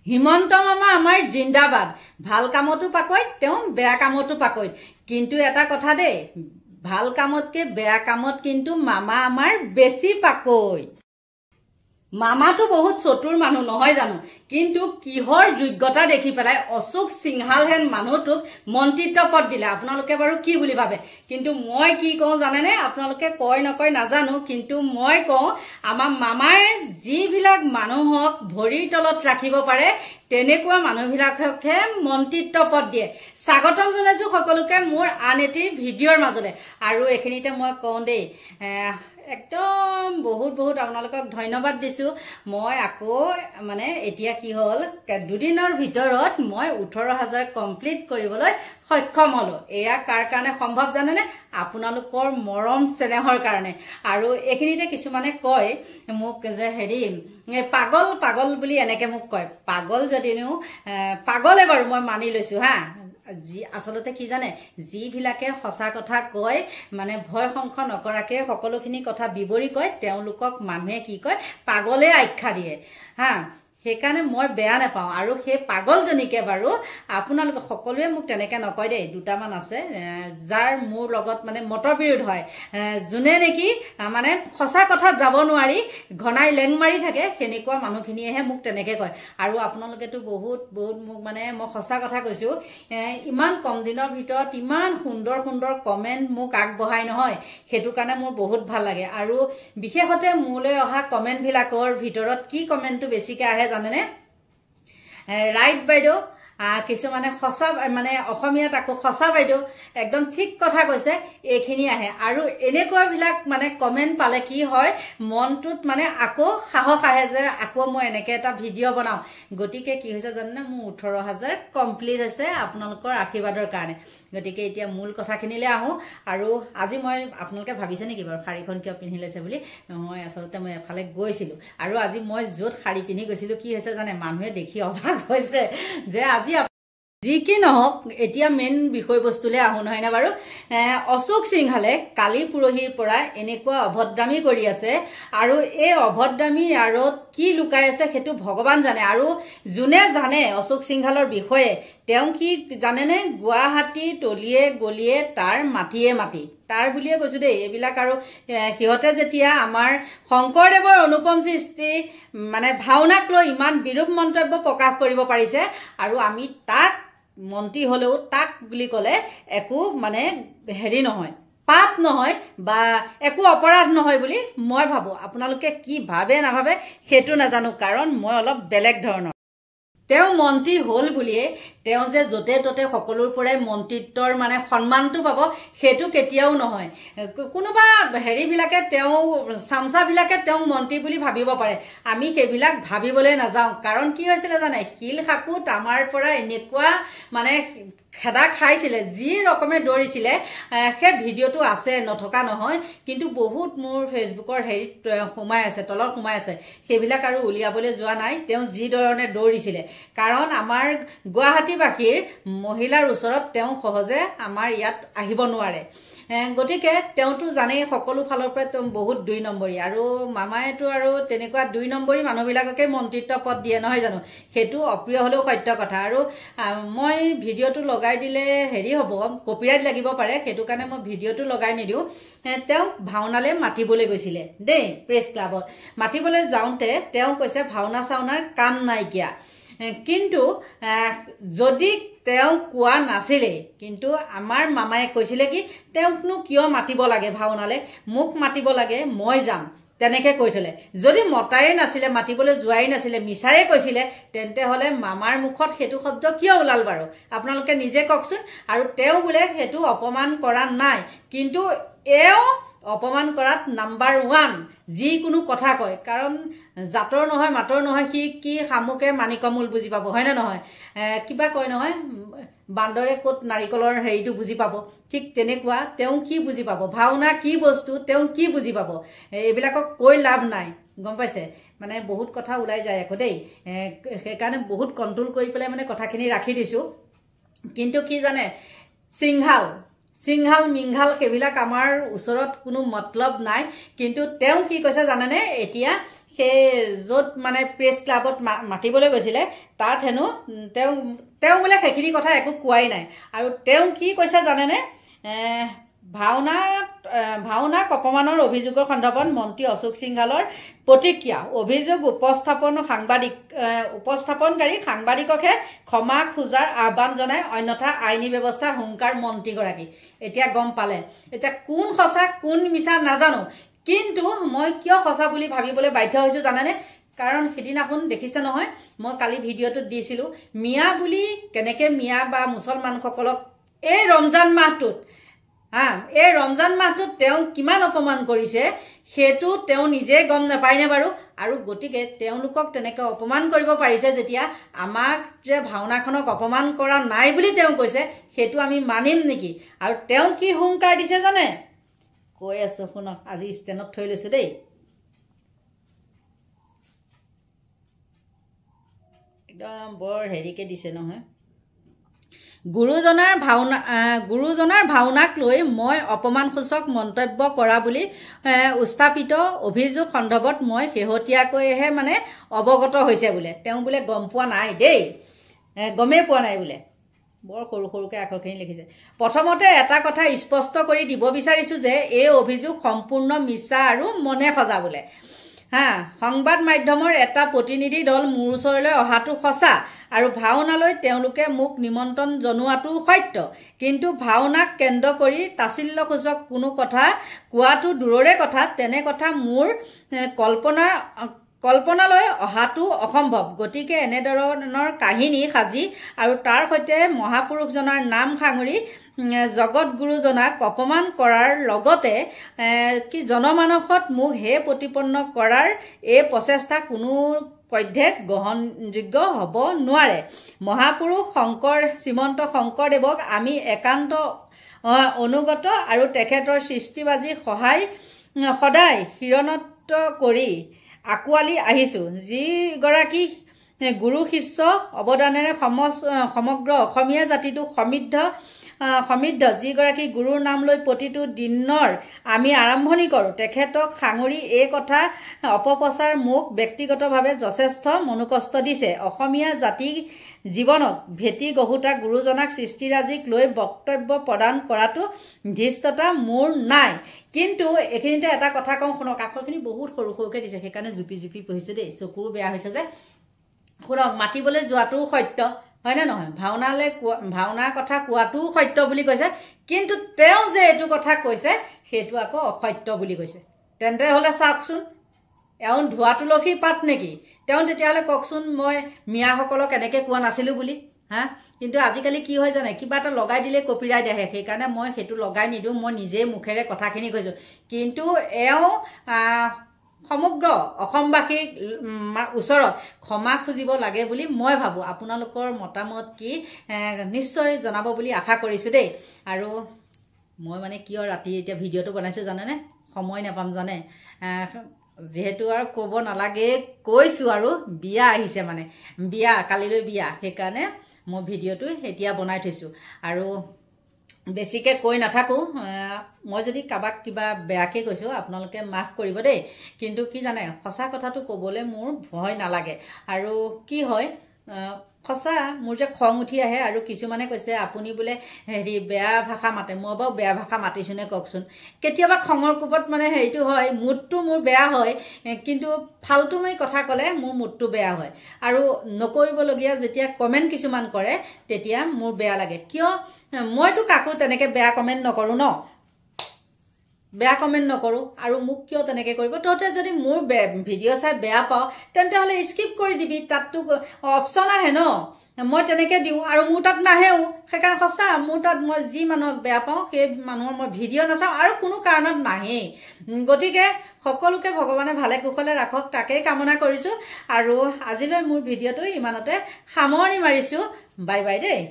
হিমন্ত মামা আমাৰ জিন্দাবাদ ভাল কামতো পাকৈত তেওঁ বেয়া কামতো পাকৈত কিন্তু এটা কথা দেই ভাল কামতকে বেয়া কামত কিন্তু মামা আমাৰ বেছি পাকৈত মামাটো বহুত চতুৰ মানুহ নহয় জানো কিন্তু কিহৰ যোগ্যতা দেখি পেলাই অশোক সিংহাল হেন মানুহটোক মন্ত্ৰিত্ব পদ দিলে আপোনালোকে বাৰু কি বুলি ভাবে কিন্তু মই কি কওঁ জানেনে আপোনালোকে কয় নকয় নাজানো কিন্তু মই কওঁ আমাৰ মামাই যিবিলাক মানুহক ভৰিৰ তলত ৰাখিব পাৰে তেনেকুৱা মানুহবিলাককে মন্ত্ৰিত্ব পদ দিয়ে স্বাগতম জনাইছো সকলোকে মোৰ আন এটি ভিডিঅ'ৰ মাজলে আৰু এখিনিতে মই কওঁ দেই একদম বহুত আপোনালোকক ধন্যবাদ দিছো মই আকৌ মানে এতিয়া কি হল দুদিনৰ ভিতৰত মই 18000 কমপ্লিট কৰিবলৈ সক্ষম হলো এয়া কাৰ কাৰণে সম্ভৱ জানেনে আপোনালোকৰ মৰম স্নেহৰ কাৰণে আৰু এখিনিতে কিছুমানে কয় মোক যে হেৰি পাগল বুলি এনেকে মোক কয় পাগল যদিও পাগলে বাৰু মই মানি লৈছো হা যি আসলতে কি জানে যিবিলাকে সঁচা কথা কয় মানে ভয় সংখ্য নকৰাকে সকলোখিনি কথা বিবৰি কয় তেওঁলোকক মানুহে কি কয় পাগলে আখ্যা দিয়ে হা সেইকাৰণে মই বেয়া নাপাওঁ আৰু সেই পাগলজনীকে বাৰু আপোনালোকে সকলোৱে মোক তেনেকে নকয় দেই দুটামান আছে যাৰ মোৰ লগত মানে মতৰ বিৰোধ হয় যোনে নেকি মানে সঁচা কথা যাব নোৱাৰি ঘনাই লেং মাৰি থাকে সেনেকুৱা মানুহখিনিয়েহে মোক তেনেকে কয় আৰু আপোনালোকেতো বহুত মোক মানে মই সঁচা কথা কৈছো ইমান কম দিনৰ ভিতৰত ইমান সুন্দৰ কমেন্ট মোক আগবঢ়াই নহয় সেইটো কাৰণে মোৰ বহুত ভাল লাগে আৰু বিশেষতে মোলৈ অহা কমেন্ট বিলাকৰ ভিতৰত কি কমেন্টটো বেছিকে আহে জানেনে ৰাইট বাইদেউ কিছুমানে সঁচা মানে অসমীয়াত আকৌ সঁচা বাইদেউ একদম ঠিক কথা কৈছে এইখিনি আহে আৰু এনেকুৱা বিলাক মানে কমেন্ট পালে কি হয় মনটোত মানে আকৌ সাহস আহে যে আকৌ মই এনেকে এটা ভিডিঅ' বনাও গতিকে কি হৈছে জানেনে মোৰ 18000 কমপ্লিট হৈছে আপোনালোকৰ আশীৰ্বাদৰ কাৰণে গতিকে এতিয়া মূল কথাখিনিলে আহো আৰু আজি মই আপোনালোকে ভাবিছে নেকি বাৰু শাৰীখন কিয় পিন্ধি লৈছে বুলি নহয় আসলতে মই এফালে গৈছিলো আৰু আজি মই য'ত শাৰী পিন্ধি গৈছিলো কি হৈছে জানে মানুহে দেখি অবাক হৈছে যে আজি যি কি নহওক এতিয়া মেইন বিষয়বস্তুলে আহো নহয় না বাৰু অশোক সিংহালে কালি পুৰহিৰ পৰা এনেকুৱা অভদ্ৰামী কৰি আছে আৰু এই অভদ্ৰামী আৰত কি লুকাই আছে সেইটো ভগৱান জানে আৰু যোনে জানে অশোক সিংহালৰ বিষয়ে তেওঁ কি জানেনে গুৱাহাটী তলিয়ে গলিয়ে তাৰ মাটিয়ে মাটি তাৰ বুলিয়ে কৈছো দেই এইবিলাক আৰু সিহঁতে যেতিয়া আমাৰ শংকৰদেৱৰ অনুপম সৃষ্টি মানে ভাওনাক লৈ ইমান বিৰূপ মন্তব্য প্ৰকাশ কৰিব পাৰিছে আৰু আমি তাক মন্ত্ৰী হলেও তাক বুলি কলে একো মানে হেৰি নহয় পাপ নহয় বা একো অপৰাধ নহয় বুলি মই ভাবো আপোনালোকে কি ভাবে নাভাবে সেইটো নাজানো কাৰণ মই অলপ বেলেগ ধৰণৰ তেওঁ মন্ত্ৰী হল বুলিয়ে তেওঁ যে যতে ততে সকলোৰ পৰাই মন্ত্ৰিত্বৰ মানে সন্মানটো পাব সেইটো কেতিয়াও নহয় কোনোবা হেৰি বিলাকে তেওঁ সামসা বিলাকে তেওঁ মন্ত্ৰী বুলি ভাবিব পাৰে আমি সেইবিলাক ভাবিবলৈ নাযাওঁ কাৰণ কি হৈছিল জানে হিল খাকুত আমাৰ পৰা এনেকুৱা মানে খেদা খাইছিলে যি ৰকমে দৌৰিছিলে সেই ভিডিঅ'টো আছে নথকা নহয় কিন্তু বহুত মোৰ ফেচবুকৰ হেৰিত সোমাই আছে তলত সোমাই আছে সেইবিলাক আৰু উলিয়াবলৈ যোৱা নাই তেওঁ যি ধৰণে দৌৰিছিলে কাৰণ আমাৰ গুৱাহাটীবাসীৰ মহিলাৰ ওচৰত তেওঁ সহজে আমাৰ ইয়াত আহিব নোৱাৰে গতিকে তেওঁতো জানেই সকলো ফালৰ পৰা তেওঁ বহুত 2 নম্বৰী আৰু মামায়েতো আৰু তেনেকুৱা 2 নম্বৰী মানুহবিলাককে মন্ত্ৰিত্ব পদ দিয়ে নহয় জানো সেইটো অপ্ৰিয় হলেও সত্য কথা আৰু মই ভিডিঅ'টো লগাই দিলে হেৰি হ'ব কপিৰাইট লাগিব পাৰে সেইটো কাৰণে মই ভিডিঅ'টো লগাই নিদিও তেওঁ ভাওনালে মাতিবলৈ গৈছিলে দেই প্ৰেছ ক্লাবত মাতিবলৈ যাওঁতে তেওঁ কৈছে ভাওনা চাওনাৰ কাম নাইকিয়া কিন্তু যদি তেওঁ কোৱা নাছিলে কিন্তু আমাৰ মামায়ে কৈছিলে কি তেওঁকনো কিয় মাতিব লাগে ভাওনালে মোক মাতিব লাগে মই যাম তেনেকে কৈ থলে যদি মতাই নাছিলে মাতিবলৈ যোৱাই নাছিলে মিছায়ে কৈছিলে তেন্তে হলে মামাৰ মুখত হেতু শব্দ কিয় ওলাল বাৰু আপোনালোকে নিজে কওকচোন আৰু তেওঁ বোলে হেতু অপমান কৰা নাই কিন্তু এও অপমান কৰাত নাম্বাৰ 1 যি কোনো কথা কয় কাৰণ জাতৰ নহয় মাতৰ নহয় সি কি খামুকে মানিকমুল বুজি পাব হয় না নহয় কিবা কয় নহয় বান্দৰে কোট নাৰিকলৰ হেৰিটো বুজি পাব ঠিক তেনেকুৱা তেওঁ কি বুজি পাব ভাওনা কি বস্তু তেওঁ কি বুজি পাব এইবিলাকক কৈ লাভ নাই গম পাইছে মানে বহুত কথা ওলাই যায় আকৌ দেই সেইকাৰণে বহুত কন্ট্ৰোল কৰি পেলাই মানে কথাখিনি ৰাখি দিছো কিন্তু কি জানে সিংহাল সিংহাল মিংহাল সেইবিলাক আমাৰ ওচৰত কোনো মতলব নাই কিন্তু তেওঁ কি কৈছে জানেনে এতিয়া সেই য'ত মানে প্ৰেছ ক্লাবত মাতিবলৈ গৈছিলে তাত হেনো তেওঁ বোলে সেইখিনি কথা একো কোৱাই নাই আৰু তেওঁ কি কৈছে জানেনে ভাওনাক অপমানৰ অভিযোগৰ সন্দৰ্ভত মন্ত্ৰী অশোক সিংহালৰ প্ৰতিক্ৰিয়া অভিযোগ উপস্থাপনকাৰী সাংবাদিককহে ক্ষমা খোজাৰ আহ্বান জনাই অন্যথা আইনী ব্যৱস্থা হুংকাৰ মন্ত্ৰীগৰাকী এতিয়া গম পালে এতিয়া কোন সঁচা কোন মিছা নাজানো কিন্তু মই কিয় সঁচা বুলি ভাবিবলৈ বাধ্য হৈছোঁ জানেনে কাৰণ সিদিনাখন দেখিছে নহয় মই কালি ভিডিঅ'টোত দিছিলোঁ মিয়া বুলি কেনেকৈ মিয়া বা মুছলমানসকলক এই ৰমজান মাহটোত এই ৰমজান মাহটোত তেওঁ কিমান অপমান কৰিছে সেইটো তেওঁ নিজে গম নাপায়নে বাৰু আৰু গতিকে তেওঁলোকক তেনেকৈ অপমান কৰিব পাৰিছে যেতিয়া আমাক যে ভাওনাখনক অপমান কৰা নাই বুলি তেওঁ কৈছে সেইটো আমি মানিম নেকি আৰু তেওঁ কি হুংকাৰ দিছে জানে কৈ আছোঁ শুনক আজি ষ্টেণ্ডত থৈ লৈছোঁ দেই একদম বৰ হেৰিকৈ দিছে নহয় গুৰুজনাৰ ভাওনাক লৈ মই অপমানসূচক মন্তব্য কৰা বুলি উত্থাপিত অভিযোগ সন্দৰ্ভত মই শেহতীয়াকৈহে মানে অৱগত হৈছে বোলে তেওঁ বোলে গম পোৱা নাই দেই গমেই পোৱা নাই বোলে বৰ সৰু সৰুকৈ আখৰখিনি লিখিছে প্ৰথমতে এটা কথা স্পষ্ট কৰি দিব বিচাৰিছোঁ যে এই অভিযোগ সম্পূৰ্ণ মিছা আৰু মনে সজা বোলে সংবাদ মাধ্যমৰ এটা প্ৰতিনিধি দল মোৰ ওচৰলৈ অহাটো সঁচা আৰু ভাওনালৈ তেওঁলোকে মোক নিমন্ত্ৰণ জনোৱাটো সত্য কিন্তু ভাওনাক কেন্দ্ৰ কৰি তাচিল্যসূচক কোনো কথা কোৱাটো দূৰৰে কথা তেনে কথা মোৰ কল্পনালৈ অহাটো অসম্ভৱ গতিকে এনেধৰণৰ কাহিনী সাজি আৰু তাৰ সৈতে মহাপুৰুষজনাৰ নাম সাঙুৰি জগত গুৰুজনাক অপমান কৰাৰ লগতে কি জনমানসত মোক হে প্ৰতিপন্ন কৰাৰ এই প্ৰচেষ্টা কোনো পধ্যে গ্ৰহণযোগ্য হ'ব নোৱাৰে মহাপুৰুষ শ্ৰীমন্ত শংকৰদেৱক আমি একান্ত অনুগত আৰু তেখেতৰ সৃষ্টিবাজি সদায় শিৰণত কৰি আঁকোৱালি আহিছোঁ যিগৰাকী গুৰু শিষ্য অৱদানেৰে সমগ্ৰ অসমীয়া জাতিটো সমৃদ্ধ যিগৰাকী গুৰুৰ নাম লৈ প্ৰতিটো দিনৰ আমি আৰম্ভণি কৰোঁ তেখেতক সাঙুৰি এই কথা অপপ্ৰচাৰ মোক ব্যক্তিগতভাৱে যথেষ্ট মনোকষ্ট দিছে অসমীয়া জাতি জীৱনক ভেটি গঢ়োতা গুৰুজনাক সৃষ্টিৰাজিক লৈ বক্তব্য প্ৰদান কৰাটো ধৃষ্টতা মোৰ নাই কিন্তু এইখিনিতে এটা কথা কওঁ শুনক আখৰখিনি বহুত সৰু সৰুকৈ দিছে সেইকাৰণে জুপি পঢ়িছোঁ দেই চকুৰো বেয়া হৈছে যে শুনক মাতিবলৈ যোৱাটোও সত্য হয়নে নহয় ভাওনাৰ কথা কোৱাটোও সত্য বুলি কৈছে কিন্তু তেওঁ যে এইটো কথা কৈছে সেইটো আকৌ অসত্য বুলি কৈছে তেন্তে হ'লে চাওকচোন এওঁ ধোৱা তুলসীৰ পাত নেকি তেওঁ তেতিয়াহ'লে কওকচোন মই মিয়াসকলক এনেকৈ কোৱা নাছিলোঁ বুলি কিন্তু আজিকালি কি হয় জানে কিবা এটা লগাই দিলে কপিৰাইট আহে সেইকাৰণে মই সেইটো লগাই নিদিওঁ মই নিজে মুখেৰে কথাখিনি কৈছোঁ কিন্তু এওঁ সমগ্ৰ অসমবাসীৰ ওচৰত ক্ষমা খুজিব লাগে বুলি মই ভাবোঁ আপোনালোকৰ মতামত কি নিশ্চয় জনাব বুলি আশা কৰিছোঁ দেই আৰু মই মানে কিয় ৰাতি এতিয়া ভিডিঅ'টো বনাইছোঁ জানেনে সময় নাপাম জানে যিহেতু আৰু ক'ব নালাগে কৈছোঁ আৰু বিয়া আহিছে মানে কালিলৈ বিয়া সেইকাৰণে মই ভিডিঅ'টো এতিয়া বনাই থৈছোঁ আৰু বেছিকৈ কৈ নাথাকোঁ মই যদি কাৰোবাক কিবা বেয়াকৈ কৈছোঁ আপোনালোকে মাফ কৰিব দেই কিন্তু কি জানে সঁচা কথাটো ক'বলৈ মোৰ ভয় নালাগে আৰু কি হয় সঁচা মোৰ যে খং উঠি আহে আৰু কিছুমানে কৈছে আপুনি বোলে বেয়া ভাষা মাতে মই বাৰু বেয়া ভাষা মাতিছোঁনে কওকচোন কেতিয়াবা খঙৰ কোবত মানে হেৰিটো হয় মুডটো মোৰ বেয়া হয় কিন্তু ফাল্টুমাৰি কথা ক'লে মোৰ মুডটো বেয়া হয় আৰু নকৰিবলগীয়া যেতিয়া কমেণ্ট কিছুমান কৰে তেতিয়া মোৰ বেয়া লাগে কিয় মইতো কাকো তেনেকৈ বেয়া কমেণ্ট নকৰোঁ বেয়া কমেণ্ট নকৰোঁ আৰু মোক কিয় তেনেকৈ কৰিব তহঁতে যদি মোৰ ভিডিঅ' চাই বেয়া পাওঁ তেন্তে হ'লে স্কিপ কৰি দিবি তাততো অপশ্যন আহে মই তেনেকৈ দিওঁ আৰু মোৰ তাত নাহেও সেইকাৰণে সঁচা মোৰ তাত মই যি মানুহক বেয়া পাওঁ সেই মানুহৰ মই ভিডিঅ' নাচাওঁ আৰু কোনো কাৰণত নাহেই গতিকে সকলোকে ভগৱানে ভালে কুশলে ৰাখক তাকেই কামনা কৰিছোঁ আৰু আজিলৈ মোৰ ভিডিঅ'টো ইমানতে সামৰণি মাৰিছোঁ বাই বাই দেই